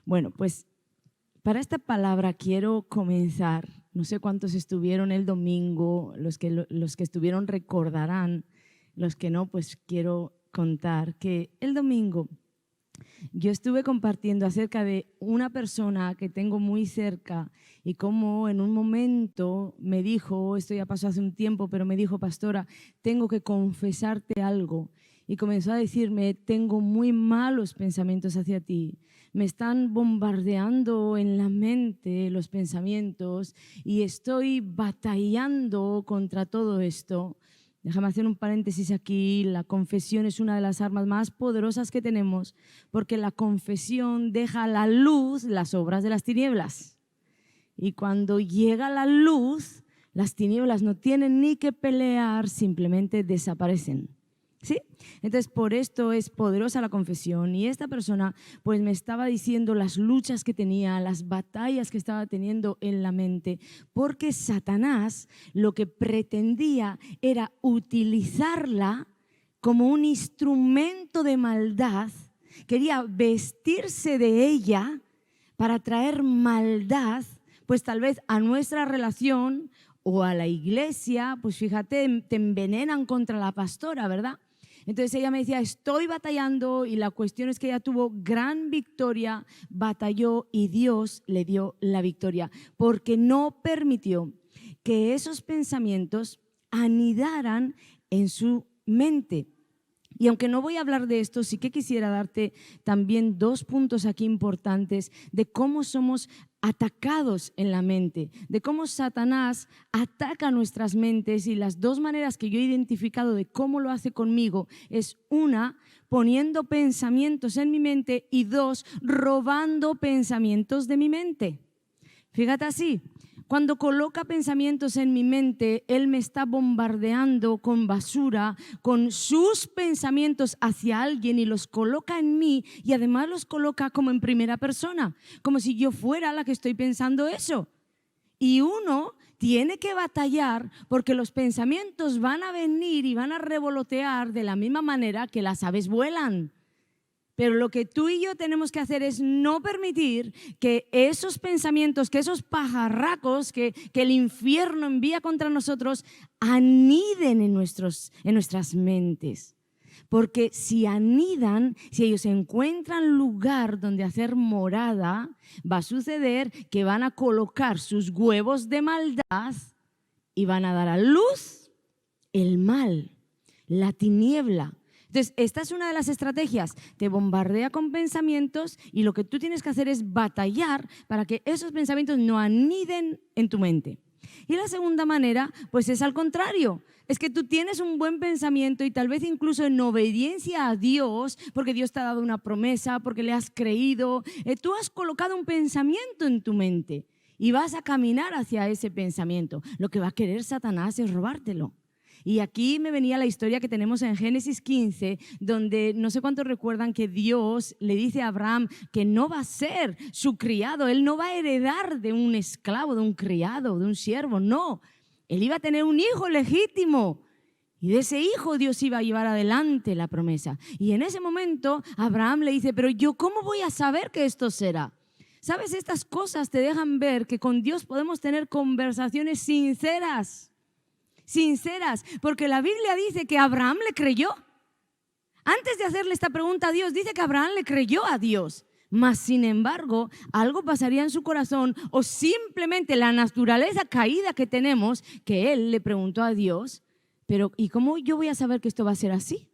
Bueno, pues para esta palabra quiero comenzar. No sé cuántos estuvieron el domingo, los que estuvieron recordarán, los que no, pues quiero contar que el domingo yo estuve compartiendo acerca de una persona que tengo muy cerca y cómo en un momento me dijo, esto ya pasó hace un tiempo, pero me dijo: pastora, tengo que confesarte algo. Y comenzó a decirme: tengo muy malos pensamientos hacia ti. Me están bombardeando en la mente los pensamientos y estoy batallando contra todo esto. Déjame hacer un paréntesis aquí. La confesión es una de las armas más poderosas que tenemos, porque la confesión deja a la luz las obras de las tinieblas. Y cuando llega la luz, las tinieblas no tienen ni que pelear, simplemente desaparecen. ¿Sí? Entonces, por esto es poderosa la confesión. Y esta persona pues me estaba diciendo las luchas que tenía, las batallas que estaba teniendo en la mente, porque Satanás lo que pretendía era utilizarla como un instrumento de maldad. Quería vestirse de ella para traer maldad, pues tal vez a nuestra relación o a la iglesia. Pues fíjate, te envenenan contra la pastora, ¿verdad? Entonces ella me decía: estoy batallando, y la cuestión es que ella tuvo gran victoria, batalló y Dios le dio la victoria, porque no permitió que esos pensamientos anidaran en su mente. Y aunque no voy a hablar de esto, sí que quisiera darte también 2 puntos aquí importantes de cómo somos atacados en la mente, de cómo Satanás ataca nuestras mentes. Y las 2 maneras que yo he identificado de cómo lo hace conmigo es: 1, poniendo pensamientos en mi mente, y 2, robando pensamientos de mi mente. Fíjate así. Cuando coloca pensamientos en mi mente, Él me está bombardeando con basura, con sus pensamientos hacia alguien, y los coloca en mí, y además los coloca como en primera persona, como si yo fuera la que estoy pensando eso. Y uno tiene que batallar, porque los pensamientos van a venir y van a revolotear de la misma manera que las aves vuelan. Pero lo que tú y yo tenemos que hacer es no permitir que esos pensamientos, que esos pajarracos que el infierno envía contra nosotros, aniden en nuestras mentes. Porque si anidan, si ellos encuentran lugar donde hacer morada, va a suceder que van a colocar sus huevos de maldad y van a dar a luz el mal, la tiniebla. Entonces, esta es una de las estrategias. Te bombardea con pensamientos, y lo que tú tienes que hacer es batallar para que esos pensamientos no aniden en tu mente. Y la segunda manera, pues es al contrario. Es que tú tienes un buen pensamiento, y tal vez incluso en obediencia a Dios, porque Dios te ha dado una promesa, porque le has creído, tú has colocado un pensamiento en tu mente y vas a caminar hacia ese pensamiento. Lo que va a querer Satanás es robártelo. Y aquí me venía la historia que tenemos en Génesis 15, donde no sé cuántos recuerdan que Dios le dice a Abraham que no va a ser su criado. Él no va a heredar de un esclavo, de un criado, de un siervo, no. Él iba a tener un hijo legítimo, y de ese hijo Dios iba a llevar adelante la promesa. Y en ese momento Abraham le dice: pero yo, ¿cómo voy a saber que esto será? ¿Sabes? Estas cosas te dejan ver que con Dios podemos tener conversaciones sinceras, porque la Biblia dice que Abraham le creyó. Antes de hacerle esta pregunta a Dios, dice que Abraham le creyó a Dios. Mas, sin embargo, algo pasaría en su corazón, o simplemente la naturaleza caída que tenemos, que él le preguntó a Dios: pero ¿y cómo yo voy a saber que esto va a ser así?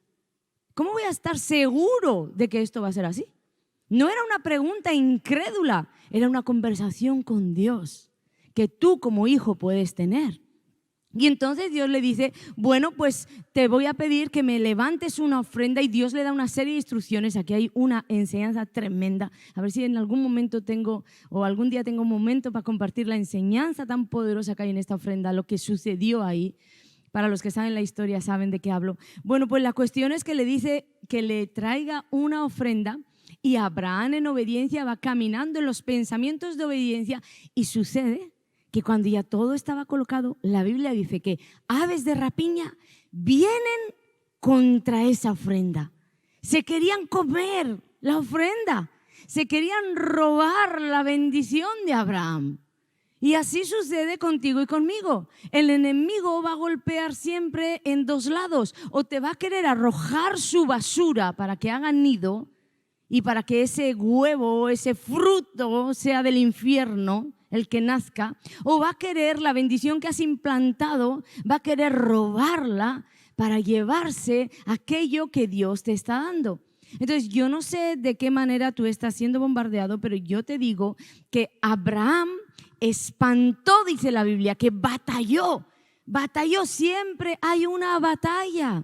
¿Cómo voy a estar seguro de que esto va a ser así? No era una pregunta incrédula, era una conversación con Dios que tú como hijo puedes tener. Y entonces Dios le dice: bueno, pues te voy a pedir que me levantes una ofrenda. Y Dios le da una serie de instrucciones. Aquí hay una enseñanza tremenda. A ver si en algún momento algún día tengo un momento para compartir la enseñanza tan poderosa que hay en esta ofrenda, lo que sucedió ahí. Para los que saben la historia saben de qué hablo. Bueno, pues la cuestión es que le dice que le traiga una ofrenda, y Abraham, en obediencia, va caminando en los pensamientos de obediencia, y sucede que cuando ya todo estaba colocado, la Biblia dice que aves de rapiña vienen contra esa ofrenda. Se querían comer la ofrenda. se querían robar la bendición de Abraham. Y así sucede contigo y conmigo. El enemigo va a golpear siempre en dos lados. O te va a querer arrojar su basura para que hagan nido y para que ese huevo, ese fruto sea del infierno, el que nazca. O va a querer la bendición que has implantado, va a querer robarla para llevarse aquello que Dios te está dando. Entonces, yo no sé de qué manera tú estás siendo bombardeado, pero yo te digo que Abraham espantó, dice la Biblia, que batalló, siempre hay una batalla.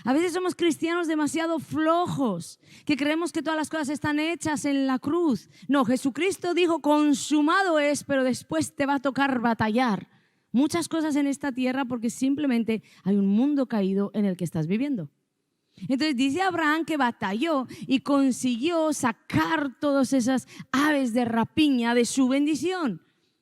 A veces somos cristianos demasiado flojos, que creemos que todas las cosas están hechas en la cruz. No, Jesucristo dijo, consumado es, pero después te va a tocar batallar muchas cosas en esta tierra porque simplemente hay un mundo caído en el que estás viviendo. Entonces dice Abraham que batalló y consiguió sacar todas esas aves de rapiña de su bendición.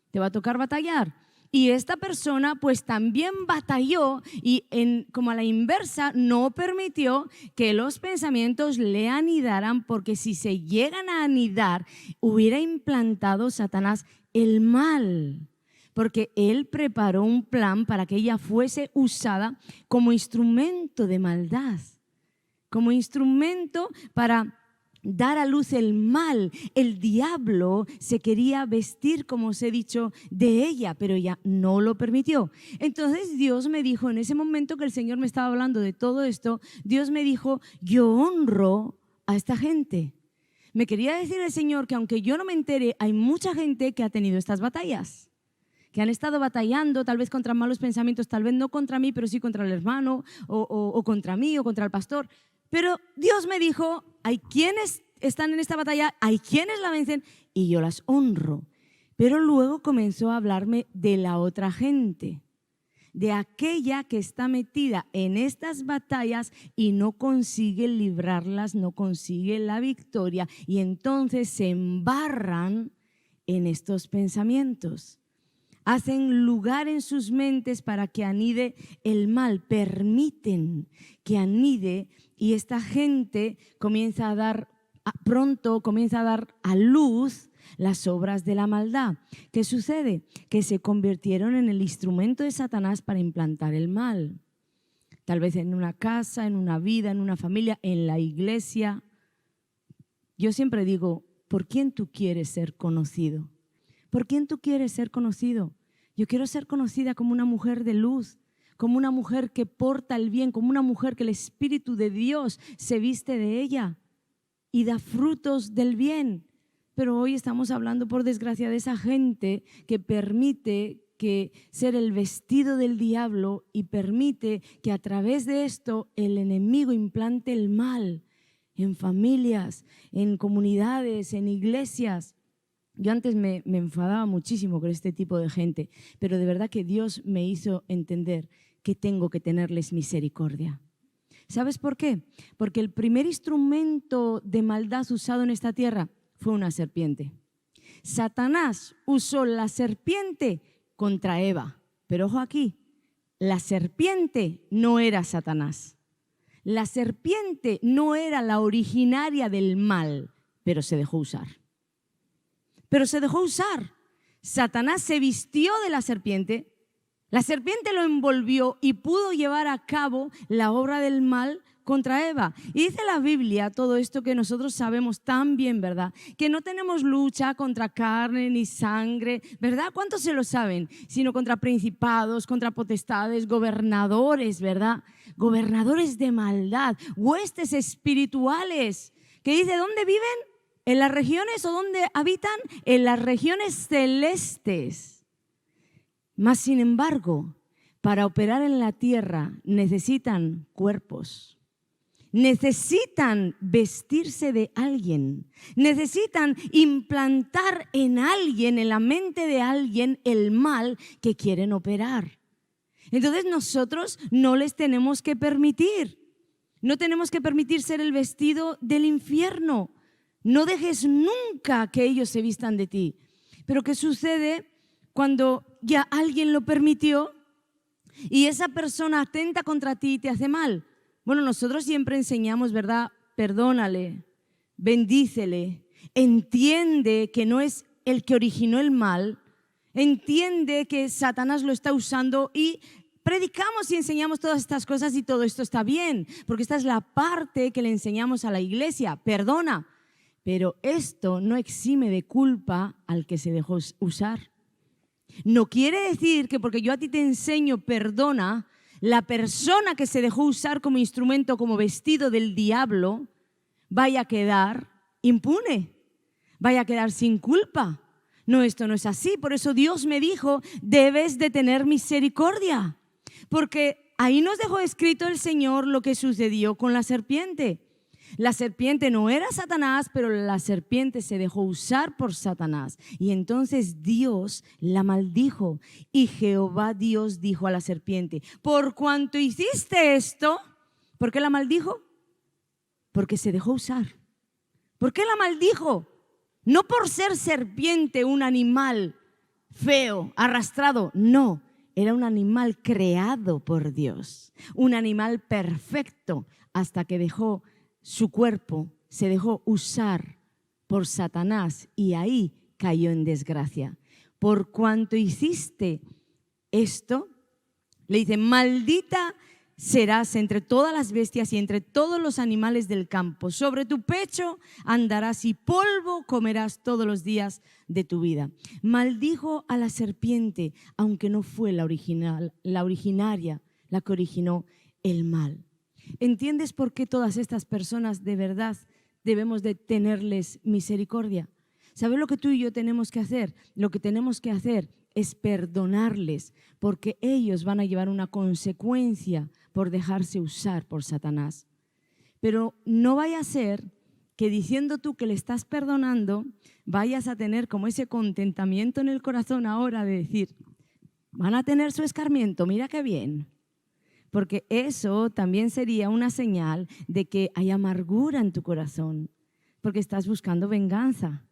Te va a tocar batallar. Y esta persona pues también batalló y como a la inversa no permitió que los pensamientos le anidaran, porque si se llegan a anidar hubiera implantado Satanás el mal. Porque él preparó un plan para que ella fuese usada como instrumento de maldad, como instrumento para dar a luz el mal. El diablo se quería vestir, como os he dicho, de ella, pero ella no lo permitió. Entonces Dios me dijo, en ese momento que el Señor me estaba hablando de todo esto, Dios me dijo, yo honro a esta gente. Me quería decir el Señor que aunque yo no me entere, hay mucha gente que ha tenido estas batallas, que han estado batallando tal vez contra malos pensamientos, tal vez no contra mí, pero sí contra el hermano o contra mí o contra el pastor. Pero Dios me dijo, hay quienes están en esta batalla, hay quienes la vencen y yo las honro. Pero luego comenzó a hablarme de la otra gente, de aquella que está metida en estas batallas y no consigue librarlas, no consigue la victoria, y entonces se embarran en estos pensamientos. Hacen lugar en sus mentes para que anide el mal, permiten que anide, y esta gente comienza a dar a luz las obras de la maldad. ¿Qué sucede? Que se convirtieron en el instrumento de Satanás para implantar el mal. Tal vez en una casa, en una vida, en una familia, en la iglesia. Yo siempre digo, ¿por quién tú quieres ser conocido? ¿Por quién tú quieres ser conocido? Yo quiero ser conocida como una mujer de luz, como una mujer que porta el bien, como una mujer que el Espíritu de Dios se viste de ella y da frutos del bien. Pero hoy estamos hablando, por desgracia, de esa gente que permite que ser el vestido del diablo y permite que a través de esto el enemigo implante el mal en familias, en comunidades, en iglesias. Yo antes me enfadaba muchísimo con este tipo de gente, pero de verdad que Dios me hizo entender que tengo que tenerles misericordia. ¿Sabes por qué? Porque el primer instrumento de maldad usado en esta tierra fue una serpiente. Satanás usó la serpiente contra Eva, pero ojo aquí, la serpiente no era Satanás. La serpiente no era la originaria del mal, pero se dejó usar. Satanás se vistió de la serpiente lo envolvió y pudo llevar a cabo la obra del mal contra Eva. Y dice la Biblia todo esto que nosotros sabemos tan bien, ¿verdad? Que no tenemos lucha contra carne ni sangre, ¿verdad? ¿Cuántos se lo saben? Sino contra principados, contra potestades, gobernadores, ¿verdad? Gobernadores de maldad, huestes espirituales. ¿Que dice dónde viven? ¿En las regiones o dónde habitan? En las regiones celestes. Mas, sin embargo, para operar en la tierra necesitan cuerpos, necesitan vestirse de alguien, necesitan implantar en alguien, en la mente de alguien, el mal que quieren operar. Entonces nosotros no les tenemos que permitir, no tenemos que permitir ser el vestido del infierno. No dejes nunca que ellos se vistan de ti. Pero ¿qué sucede cuando ya alguien lo permitió y esa persona atenta contra ti y te hace mal? Bueno, nosotros siempre enseñamos, ¿verdad? Perdónale, bendícele. entiende que no es el que originó el mal, entiende que Satanás lo está usando y predicamos y enseñamos todas estas cosas y todo esto está bien, porque esta es la parte que le enseñamos a la iglesia, perdona. Pero esto no exime de culpa al que se dejó usar. No quiere decir que porque yo a ti te enseño perdona, la persona que se dejó usar como instrumento, como vestido del diablo, vaya a quedar impune, vaya a quedar sin culpa. No, esto no es así. Por eso Dios me dijo, debes de tener misericordia. Porque ahí nos dejó escrito el Señor lo que sucedió con la serpiente. La serpiente no era Satanás, pero la serpiente se dejó usar por Satanás. Y entonces Dios la maldijo. Y Jehová Dios dijo a la serpiente, por cuanto hiciste esto, ¿por qué la maldijo? Porque se dejó usar. ¿Por qué la maldijo? No por ser serpiente, un animal feo, arrastrado, no. Era un animal creado por Dios, un animal perfecto, hasta que dejó su cuerpo, se dejó usar por Satanás y ahí cayó en desgracia. Por cuanto hiciste esto, le dice, maldita serás entre todas las bestias y entre todos los animales del campo. Sobre tu pecho andarás y polvo comerás todos los días de tu vida. Maldijo a la serpiente, aunque no fue la originaria, la que originó el mal. ¿Entiendes por qué todas estas personas de verdad debemos de tenerles misericordia? ¿Sabes lo que tú y yo tenemos que hacer? Lo que tenemos que hacer es perdonarles, porque ellos van a llevar una consecuencia por dejarse usar por Satanás. Pero no vaya a ser que diciendo tú que le estás perdonando, vayas a tener como ese contentamiento en el corazón ahora de decir, van a tener su escarmiento, mira qué bien. Porque eso también sería una señal de que hay amargura en tu corazón, porque estás buscando venganza.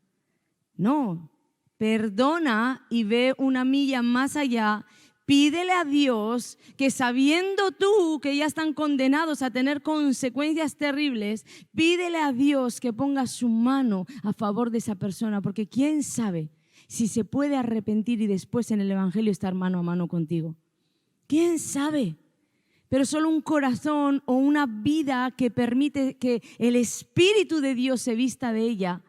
No, perdona y ve una milla más allá. Pídele a Dios que, sabiendo tú que ya están condenados a tener consecuencias terribles, pídele a Dios que ponga su mano a favor de esa persona, porque quién sabe si se puede arrepentir y después en el Evangelio estar mano a mano contigo. ¿Quién sabe? Pero solo un corazón o una vida que permite que el Espíritu de Dios se vista de ella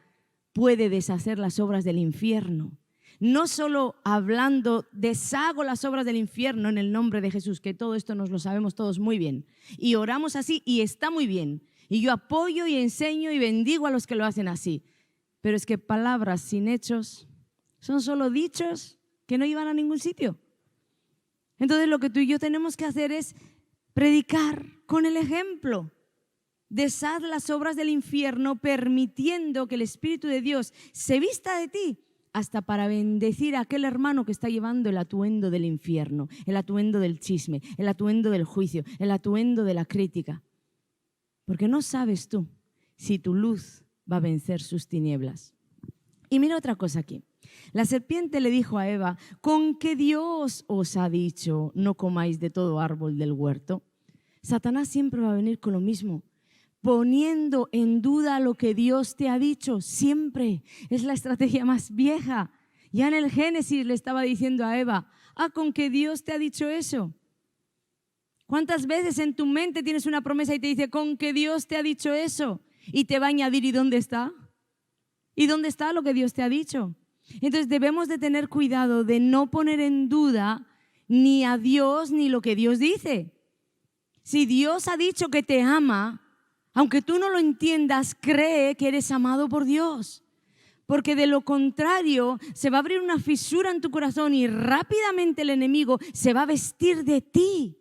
puede deshacer las obras del infierno. No solo hablando, deshago las obras del infierno en el nombre de Jesús, que todo esto nos lo sabemos todos muy bien. Y oramos así y está muy bien. Y yo apoyo y enseño y bendigo a los que lo hacen así. Pero es que palabras sin hechos son solo dichos que no llevan a ningún sitio. Entonces lo que tú y yo tenemos que hacer es predicar con el ejemplo. Deshaz las obras del infierno permitiendo que el Espíritu de Dios se vista de ti hasta para bendecir a aquel hermano que está llevando el atuendo del infierno, el atuendo del chisme, el atuendo del juicio, el atuendo de la crítica. Porque no sabes tú si tu luz va a vencer sus tinieblas. Y mira otra cosa aquí. La serpiente le dijo a Eva, ¿con qué Dios os ha dicho no comáis de todo árbol del huerto? Satanás siempre va a venir con lo mismo, poniendo en duda lo que Dios te ha dicho. Siempre es la estrategia más vieja. Ya en el Génesis le estaba diciendo a Eva, ¿con qué Dios te ha dicho eso? ¿Cuántas veces en tu mente tienes una promesa y te dice, ¿con qué Dios te ha dicho eso? Y te va a añadir, ¿y dónde está? ¿Y dónde está lo que Dios te ha dicho? Entonces debemos de tener cuidado de no poner en duda ni a Dios ni lo que Dios dice. Si Dios ha dicho que te ama, aunque tú no lo entiendas, cree que eres amado por Dios. Porque de lo contrario se va a abrir una fisura en tu corazón y rápidamente el enemigo se va a vestir de ti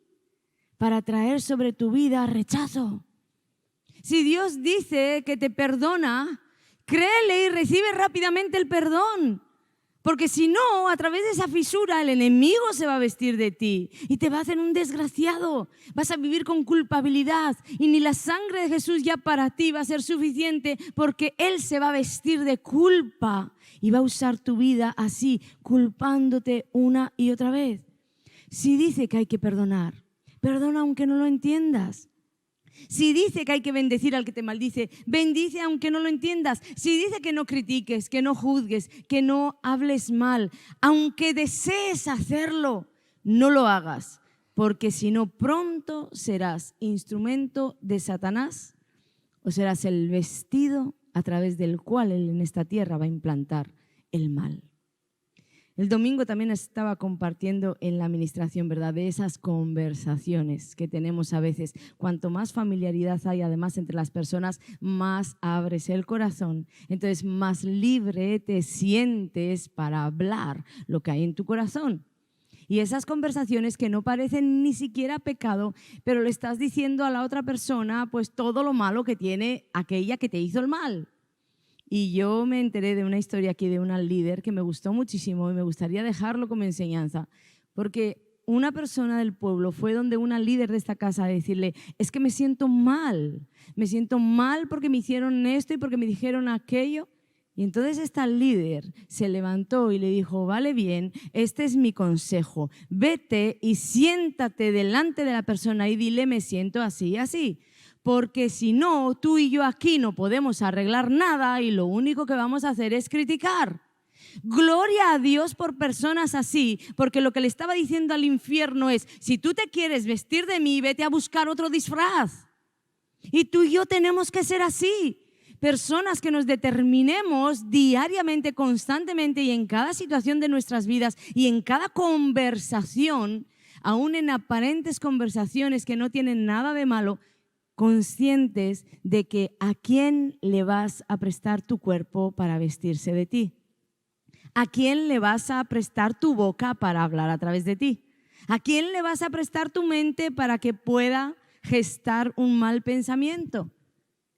para traer sobre tu vida rechazo. Si Dios dice que te perdona, créele y recibe rápidamente el perdón. Porque si no, a través de esa fisura el enemigo se va a vestir de ti y te va a hacer un desgraciado. Vas a vivir con culpabilidad y ni la sangre de Jesús ya para ti va a ser suficiente, porque Él se va a vestir de culpa y va a usar tu vida así, culpándote una y otra vez. Si dice que hay que perdonar, perdona aunque no lo entiendas. Si dice que hay que bendecir al que te maldice, bendice aunque no lo entiendas. Si dice que no critiques, que no juzgues, que no hables mal, aunque desees hacerlo, no lo hagas, porque si no pronto serás instrumento de Satanás o serás el vestido a través del cual él en esta tierra va a implantar el mal. El domingo también estaba compartiendo en la administración, ¿verdad?, de esas conversaciones que tenemos a veces. Cuanto más familiaridad hay además entre las personas, más abres el corazón. Entonces, más libre te sientes para hablar lo que hay en tu corazón. Y esas conversaciones que no parecen ni siquiera pecado, pero le estás diciendo a la otra persona pues todo lo malo que tiene aquella que te hizo el mal. Y yo me enteré de una historia aquí de una líder que me gustó muchísimo y me gustaría dejarlo como enseñanza, porque una persona del pueblo fue donde una líder de esta casa a decirle: es que me siento mal porque me hicieron esto y porque me dijeron aquello. Y entonces esta líder se levantó y le dijo: vale bien, este es mi consejo, vete y siéntate delante de la persona y dile: me siento así y así. Porque si no, tú y yo aquí no podemos arreglar nada y lo único que vamos a hacer es criticar. Gloria a Dios por personas así, porque lo que le estaba diciendo al infierno es: si tú te quieres vestir de mí, vete a buscar otro disfraz. Y tú y yo tenemos que ser así. Personas que nos determinemos diariamente, constantemente y en cada situación de nuestras vidas y en cada conversación, aún en aparentes conversaciones que no tienen nada de malo, conscientes de que a quién le vas a prestar tu cuerpo para vestirse de ti, a quién le vas a prestar tu boca para hablar a través de ti, a quién le vas a prestar tu mente para que pueda gestar un mal pensamiento.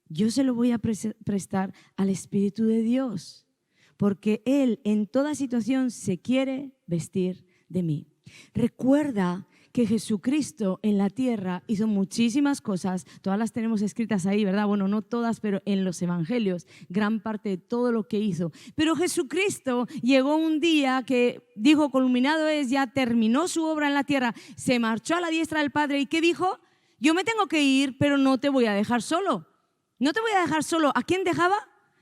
Yo se lo voy a prestar al Espíritu de Dios, porque Él en toda situación se quiere vestir de mí. Recuerda que Jesucristo en la tierra hizo muchísimas cosas, todas las tenemos escritas ahí, ¿verdad? Bueno, no todas, pero en los evangelios, gran parte de todo lo que hizo. Pero Jesucristo llegó un día que dijo: culminado es, ya terminó su obra en la tierra, se marchó a la diestra del Padre. ¿Y qué dijo? Yo me tengo que ir, pero no te voy a dejar solo. No te voy a dejar solo. ¿A quién dejaba?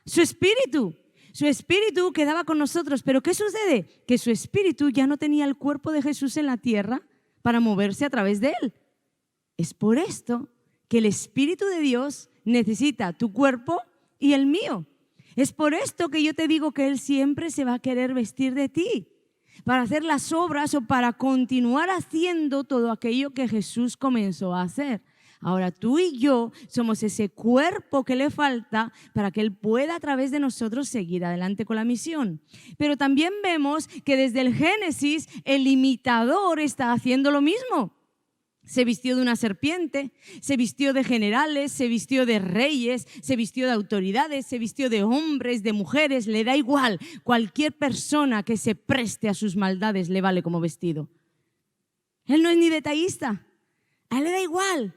Su Espíritu. Su Espíritu quedaba con nosotros. ¿Pero qué sucede? Que su Espíritu ya no tenía el cuerpo de Jesús en la tierra para moverse a través de él. Es por esto que el Espíritu de Dios necesita tu cuerpo y el mío. Es por esto que yo te digo que Él siempre se va a querer vestir de ti para hacer las obras o para continuar haciendo todo aquello que Jesús comenzó a hacer. Ahora tú y yo somos ese cuerpo que le falta para que Él pueda a través de nosotros seguir adelante con la misión. Pero también vemos que desde el Génesis el imitador está haciendo lo mismo. Se vistió de una serpiente, se vistió de generales, se vistió de reyes, se vistió de autoridades, se vistió de hombres, de mujeres, le da igual. Cualquier persona que se preste a sus maldades le vale como vestido. Él no es ni detallista, a Él le da igual.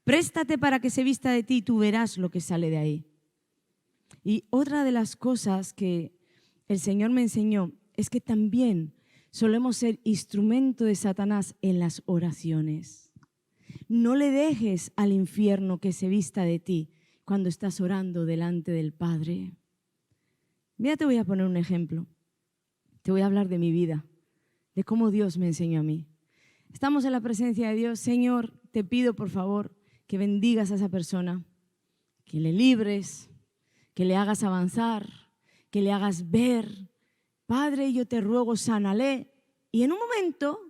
Préstate para que se vista de ti y tú verás lo que sale de ahí. Y otra de las cosas que el Señor me enseñó es que también solemos ser instrumento de Satanás en las oraciones. No le dejes al infierno que se vista de ti cuando estás orando delante del Padre. Mira, te voy a poner un ejemplo. Te voy a hablar de mi vida, de cómo Dios me enseñó a mí. Estamos en la presencia de Dios. Señor, te pido por favor que bendigas a esa persona, que le libres, que le hagas avanzar, que le hagas ver. Padre, yo te ruego, sánale. Y en un momento,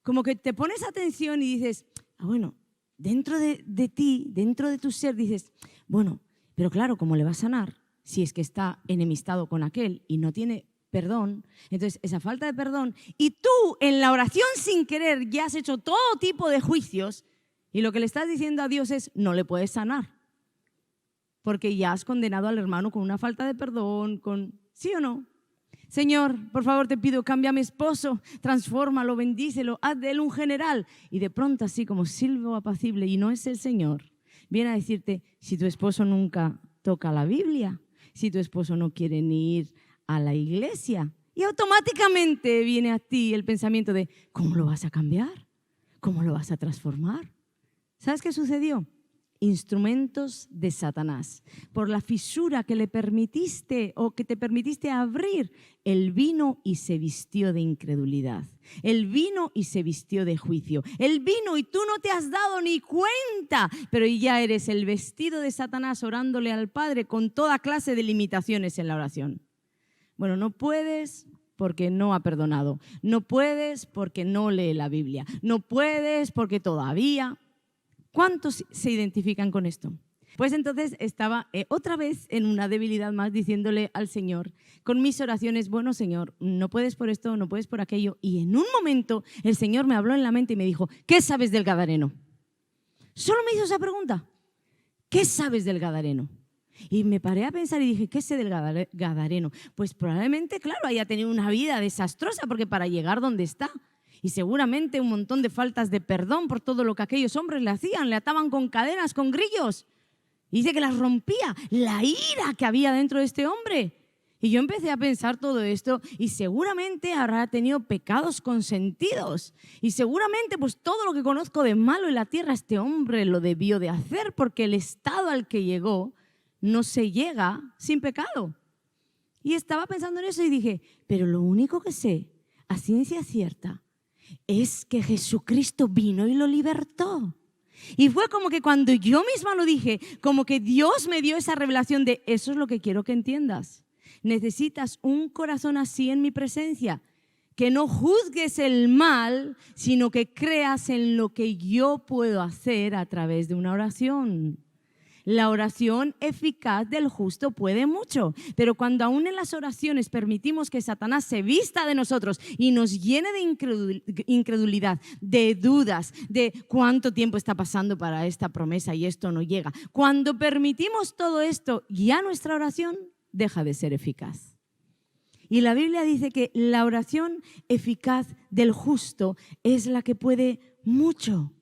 como que te pones atención y dices: bueno, dentro de ti, dentro de tu ser, dices: bueno, pero claro, ¿cómo le va a sanar si es que está enemistado con aquel y no tiene perdón? Entonces, esa falta de perdón, y tú en la oración sin querer ya has hecho todo tipo de juicios. Y lo que le estás diciendo a Dios es: no le puedes sanar, porque ya has condenado al hermano con una falta de perdón, ¿sí o no? Señor, por favor te pido, cambia a mi esposo, transfórmalo, bendícelo, haz de él un general. Y de pronto, así como silbo apacible, y no es el Señor, viene a decirte: si tu esposo nunca toca la Biblia, si tu esposo no quiere ni ir a la iglesia, y automáticamente viene a ti el pensamiento de: ¿cómo lo vas a cambiar? ¿Cómo lo vas a transformar? ¿Sabes qué sucedió? instrumentos de Satanás. Por la fisura que le permitiste o que te permitiste abrir, él vino y se vistió de incredulidad. Él vino y se vistió de juicio. Él vino y tú no te has dado ni cuenta, pero ya eres el vestido de Satanás orándole al Padre con toda clase de limitaciones en la oración. Bueno, no puedes porque no ha perdonado. No puedes porque no lee la Biblia. No puedes porque todavía... ¿Cuántos se identifican con esto? Pues entonces estaba otra vez en una debilidad más diciéndole al Señor con mis oraciones, bueno Señor, no puedes por esto, no puedes por aquello. Y en un momento el Señor me habló en la mente y me dijo, ¿qué sabes del Gadareno? Solo me hizo esa pregunta, ¿qué sabes del Gadareno? Y me paré a pensar y dije, ¿qué sé del Gadareno? Pues probablemente, claro, haya tenido una vida desastrosa porque para llegar donde está. Y seguramente un montón de faltas de perdón por todo lo que aquellos hombres le hacían. Le ataban con cadenas, con grillos. Y dice que las rompía. La ira que había dentro de este hombre. Y yo empecé a pensar todo esto y seguramente habrá tenido pecados consentidos. Y seguramente pues todo lo que conozco de malo en la tierra este hombre lo debió de hacer porque el estado al que llegó no se llega sin pecado. Y estaba pensando en eso y dije, pero lo único que sé a ciencia cierta es que Jesucristo vino y lo libertó. Y fue como que cuando yo misma lo dije, como que Dios me dio esa revelación de eso es lo que quiero que entiendas. Necesitas un corazón así en mi presencia, que no juzgues el mal, sino que creas en lo que yo puedo hacer a través de una oración. La oración eficaz del justo puede mucho, pero cuando aún en las oraciones permitimos que Satanás se vista de nosotros y nos llene de incredulidad, de dudas, de cuánto tiempo está pasando para esta promesa y esto no llega, cuando permitimos todo esto, ya nuestra oración deja de ser eficaz. Y la Biblia dice que la oración eficaz del justo es la que puede mucho.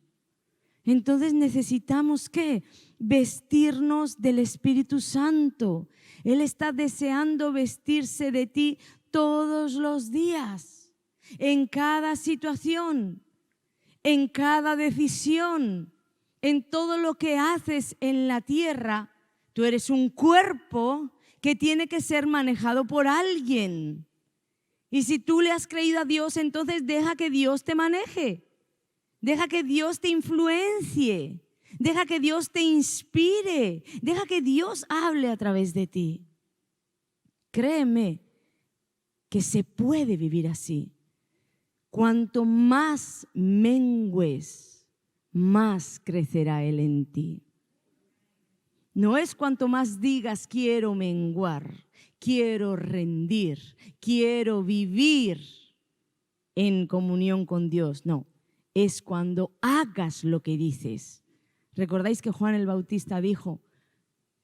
Entonces necesitamos ¿qué? Vestirnos del Espíritu Santo. Él está deseando vestirse de ti todos los días, en cada situación, en cada decisión, en todo lo que haces en la tierra. Tú eres un cuerpo que tiene que ser manejado por alguien. Y si tú le has creído a Dios, entonces deja que Dios te maneje. Deja que Dios te influencie, deja que Dios te inspire, deja que Dios hable a través de ti. Créeme que se puede vivir así. Cuanto más mengues, más crecerá Él en ti. No es cuanto más digas quiero menguar, quiero rendir, quiero vivir en comunión con Dios, no. Es cuando hagas lo que dices. ¿Recordáis que Juan el Bautista dijo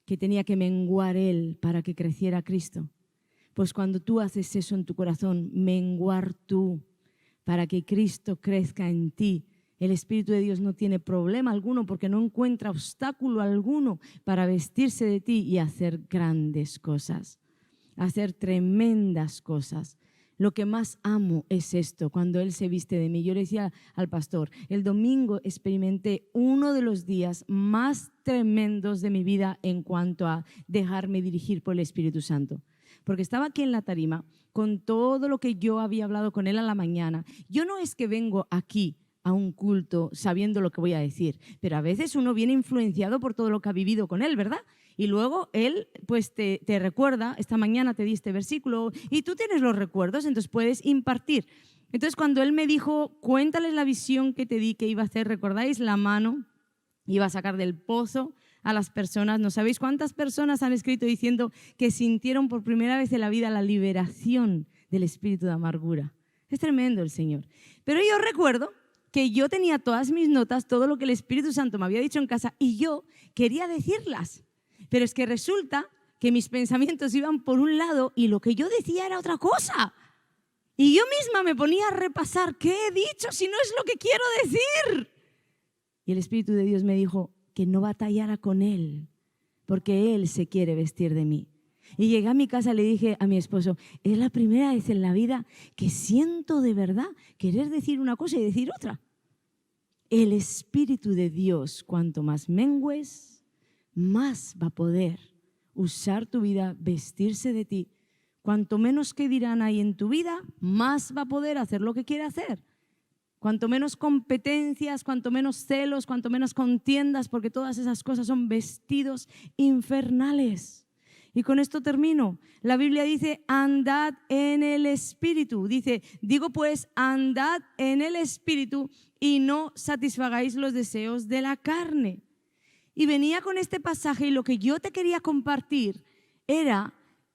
que tenía que menguar él para que creciera Cristo? Pues cuando tú haces eso en tu corazón, menguar tú para que Cristo crezca en ti, el Espíritu de Dios no tiene problema alguno porque no encuentra obstáculo alguno para vestirse de ti y hacer grandes cosas, hacer tremendas cosas. Lo que más amo es esto, cuando Él se viste de mí. Yo le decía al pastor, el domingo experimenté uno de los días más tremendos de mi vida en cuanto a dejarme dirigir por el Espíritu Santo. Porque estaba aquí en la tarima con todo lo que yo había hablado con Él a la mañana. Yo no es que vengo aquí a un culto sabiendo lo que voy a decir, pero a veces uno viene influenciado por todo lo que ha vivido con Él, ¿verdad? Y luego Él pues te recuerda, esta mañana te di este versículo y tú tienes los recuerdos, entonces puedes impartir. Entonces cuando Él me dijo, cuéntales la visión que te di que iba a hacer, ¿recordáis? La mano iba a sacar del pozo a las personas. ¿No sabéis cuántas personas han escrito diciendo que sintieron por primera vez en la vida la liberación del espíritu de amargura? Es tremendo el Señor. Pero yo recuerdo que yo tenía todas mis notas, todo lo que el Espíritu Santo me había dicho en casa y yo quería decirlas. Pero es que resulta que mis pensamientos iban por un lado y lo que yo decía era otra cosa. Y yo misma me ponía a repasar, ¿qué he dicho si no es lo que quiero decir? Y el Espíritu de Dios me dijo que no batallara con Él, porque Él se quiere vestir de mí. Y llegué a mi casa y le dije a mi esposo, es la primera vez en la vida que siento de verdad querer decir una cosa y decir otra. el Espíritu de Dios, cuanto más mengues, más va a poder usar tu vida, vestirse de ti. Cuanto menos que dirán ahí en tu vida, más va a poder hacer lo que quiere hacer. Cuanto menos competencias, cuanto menos celos, cuanto menos contiendas, porque todas esas cosas son vestidos infernales. Y con esto termino. La Biblia dice, andad en el Espíritu. Dice, digo pues, andad en el Espíritu y no satisfagáis los deseos de la carne. Y venía con este pasaje y lo que yo te quería compartir era,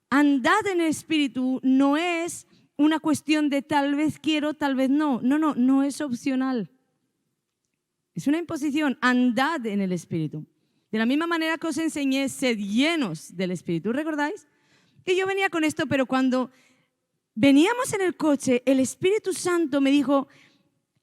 andad en el Espíritu no es una cuestión de tal vez quiero, tal vez no. No es opcional. Es una imposición, andad en el Espíritu. De la misma manera que os enseñé, sed llenos del Espíritu. ¿Recordáis? Que yo venía con esto, pero cuando veníamos en el coche, el Espíritu Santo me dijo,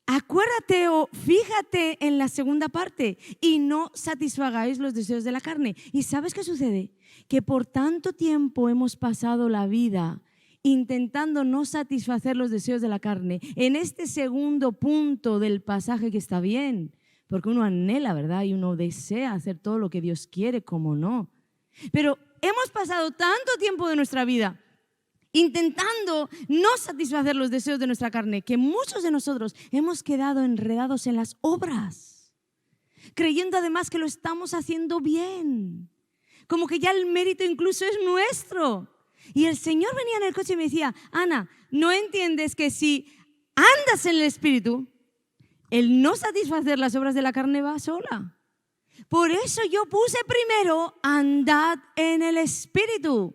acuérdate o fíjate en la segunda parte y no satisfagáis los deseos de la carne. ¿Y sabes qué sucede? Que por tanto tiempo hemos pasado la vida intentando no satisfacer los deseos de la carne. En este segundo punto del pasaje que está bien, porque uno anhela, ¿verdad? Y uno desea hacer todo lo que Dios quiere, como no. Pero hemos pasado tanto tiempo de nuestra vida intentando no satisfacer los deseos de nuestra carne, que muchos de nosotros hemos quedado enredados en las obras, creyendo además que lo estamos haciendo bien, como que ya el mérito incluso es nuestro. Y el Señor venía en el coche y me decía, Ana, ¿no entiendes que si andas en el Espíritu, el no satisfacer las obras de la carne va sola? Por eso yo puse primero, andad en el Espíritu.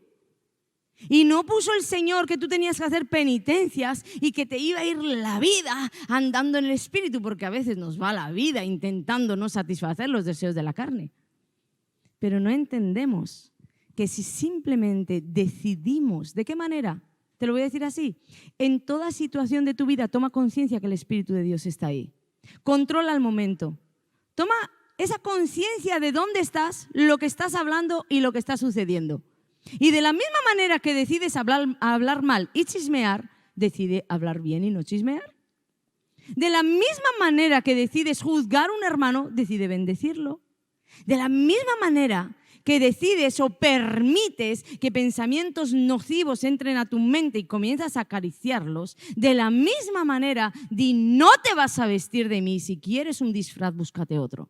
Y no puso el Señor que tú tenías que hacer penitencias y que te iba a ir la vida andando en el Espíritu, porque a veces nos va la vida intentando no satisfacer los deseos de la carne. Pero no entendemos que si simplemente decidimos, ¿de qué manera? Te lo voy a decir así. En toda situación de tu vida toma conciencia que el Espíritu de Dios está ahí. Controla el momento. Toma esa conciencia de dónde estás, lo que estás hablando y lo que está sucediendo. Y de la misma manera que decides hablar mal y chismear, decide hablar bien y no chismear. De la misma manera que decides juzgar a un hermano, decide bendecirlo. De la misma manera que decides o permites que pensamientos nocivos entren a tu mente y comienzas a acariciarlos, de la misma manera di, no te vas a vestir de mí, si quieres un disfraz, búscate otro.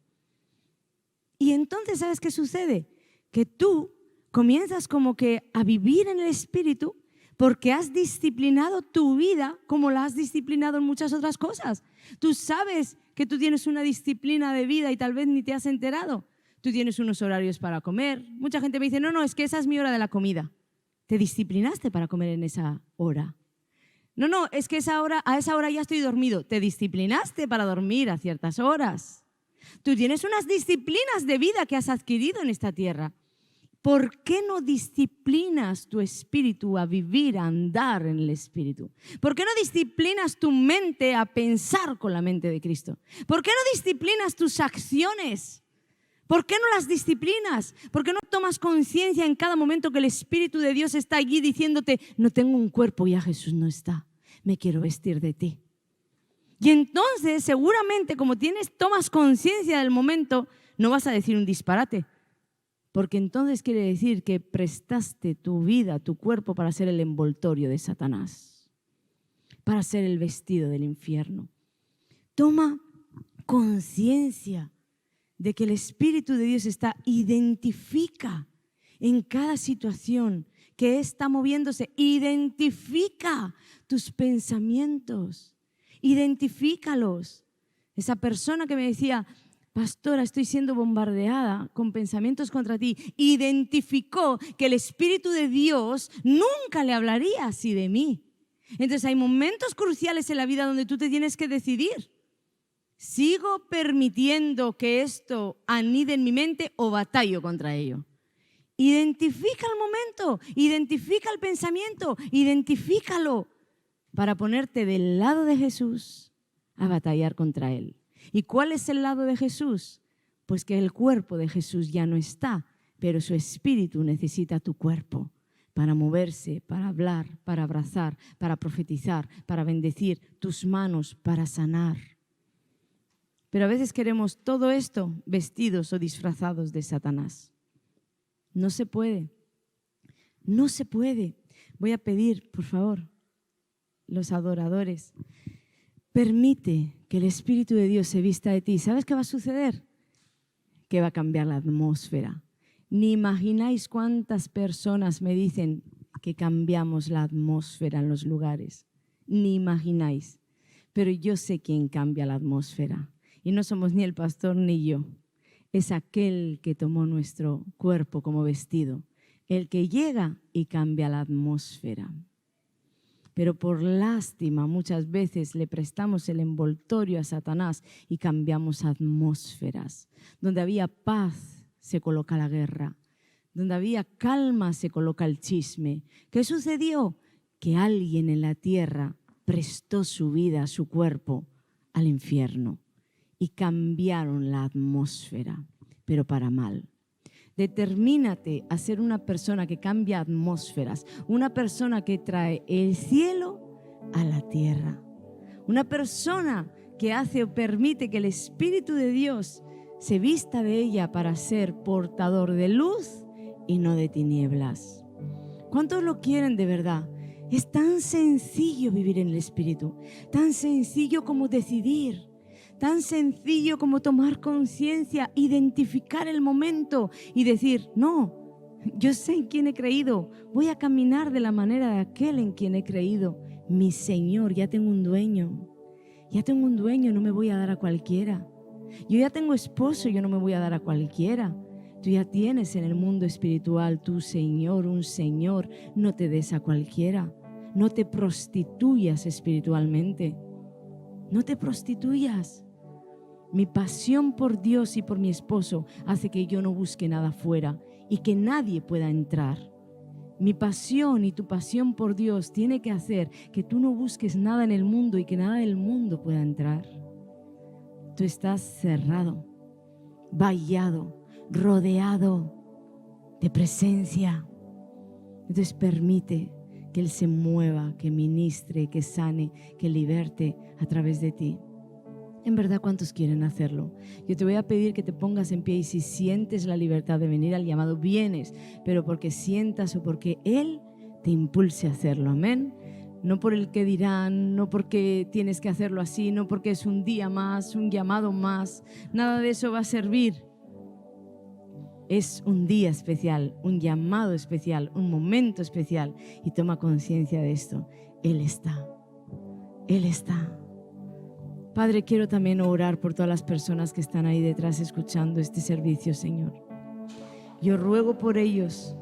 Y entonces, ¿sabes qué sucede? Que tú comienzas como que a vivir en el Espíritu porque has disciplinado tu vida como la has disciplinado en muchas otras cosas. Tú sabes que tú tienes una disciplina de vida y tal vez ni te has enterado. Tú tienes unos horarios para comer. Mucha gente me dice, no, es que esa es mi hora de la comida. ¿Te disciplinaste para comer en esa hora? No, es que a esa hora ya estoy dormido. ¿Te disciplinaste para dormir a ciertas horas? Tú tienes unas disciplinas de vida que has adquirido en esta tierra. ¿Por qué no disciplinas tu espíritu a vivir, a andar en el Espíritu? ¿Por qué no disciplinas tu mente a pensar con la mente de Cristo? ¿Por qué no disciplinas tus acciones? ¿Por qué no las disciplinas? ¿Por qué no tomas conciencia en cada momento que el Espíritu de Dios está allí diciéndote, no tengo un cuerpo, ya Jesús no está, me quiero vestir de ti? Y entonces seguramente como tomas conciencia del momento, no vas a decir un disparate. Porque entonces quiere decir que prestaste tu vida, tu cuerpo para ser el envoltorio de Satanás, para ser el vestido del infierno. Toma conciencia de que el Espíritu de Dios identifica en cada situación que está moviéndose, identifica tus pensamientos, identifícalos. Esa persona que me decía, pastora, estoy siendo bombardeada con pensamientos contra ti, identificó que el Espíritu de Dios nunca le hablaría así de mí. Entonces hay momentos cruciales en la vida donde tú te tienes que decidir. ¿Sigo permitiendo que esto anide en mi mente o batallo contra ello? Identifica el momento, identifica el pensamiento, identifícalo para ponerte del lado de Jesús a batallar contra él. ¿Y cuál es el lado de Jesús? Pues que el cuerpo de Jesús ya no está, pero su espíritu necesita tu cuerpo para moverse, para hablar, para abrazar, para profetizar, para bendecir, tus manos para sanar. Pero a veces queremos todo esto vestidos o disfrazados de Satanás. No se puede. No se puede. Voy a pedir, por favor, los adoradores, permite que el Espíritu de Dios se vista de ti. ¿Sabes qué va a suceder? Que va a cambiar la atmósfera. Ni imagináis cuántas personas me dicen que cambiamos la atmósfera en los lugares. Ni imagináis. Pero yo sé quién cambia la atmósfera. Y no somos ni el pastor ni yo. Es aquel que tomó nuestro cuerpo como vestido. El que llega y cambia la atmósfera. Pero por lástima muchas veces le prestamos el envoltorio a Satanás y cambiamos atmósferas. Donde había paz se coloca la guerra. Donde había calma se coloca el chisme. ¿Qué sucedió? Que alguien en la tierra prestó su vida, su cuerpo al infierno y cambiaron la atmósfera, pero para mal. Determínate a ser una persona que cambia atmósferas, una persona que trae el cielo a la tierra, una persona que hace o permite que el Espíritu de Dios se vista de ella para ser portador de luz y no de tinieblas. ¿Cuántos lo quieren de verdad? Es tan sencillo vivir en el Espíritu, tan sencillo como decidir, tan sencillo como tomar conciencia, identificar el momento y decir, no, yo sé en quién he creído, voy a caminar de la manera de aquel en quien he creído. Mi Señor, ya tengo un dueño, no me voy a dar a cualquiera. Yo ya tengo esposo, yo no me voy a dar a cualquiera. Tú ya tienes en el mundo espiritual tu Señor, un Señor, no te des a cualquiera. No te prostituyas espiritualmente. No te prostituyas. Mi pasión por Dios y por mi esposo hace que yo no busque nada afuera y que nadie pueda entrar. Mi pasión y tu pasión por Dios tiene que hacer que tú no busques nada en el mundo y que nada del mundo pueda entrar. Tú estás cerrado, vallado, rodeado de presencia. Entonces permite que Él se mueva, que ministre, que sane, que liberte a través de ti. En verdad, ¿cuántos quieren hacerlo? Yo te voy a pedir que te pongas en pie y si sientes la libertad de venir al llamado, vienes, pero porque sientas o porque Él te impulse a hacerlo. Amén. No por el que dirán, no porque tienes que hacerlo así, no porque es un día más, un llamado más. Nada de eso va a servir. Es un día especial, un llamado especial, un momento especial. Y toma conciencia de esto. Él está. Él está. Padre, quiero también orar por todas las personas que están ahí detrás escuchando este servicio, Señor. Yo ruego por ellos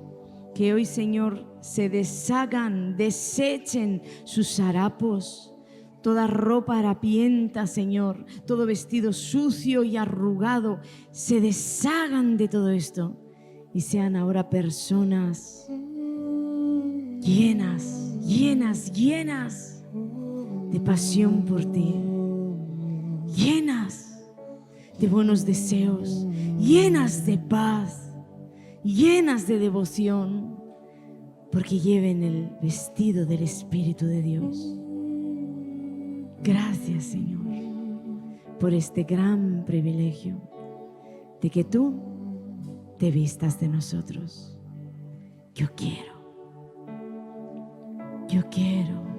que hoy, Señor, se deshagan, desechen sus harapos, toda ropa harapienta, Señor, todo vestido sucio y arrugado, se deshagan de todo esto y sean ahora personas llenas, llenas, llenas de pasión por ti, llenas de buenos deseos, llenas de paz, llenas de devoción, porque lleven el vestido del Espíritu de Dios. Gracias, Señor, por este gran privilegio de que tú te vistas de nosotros. Yo quiero.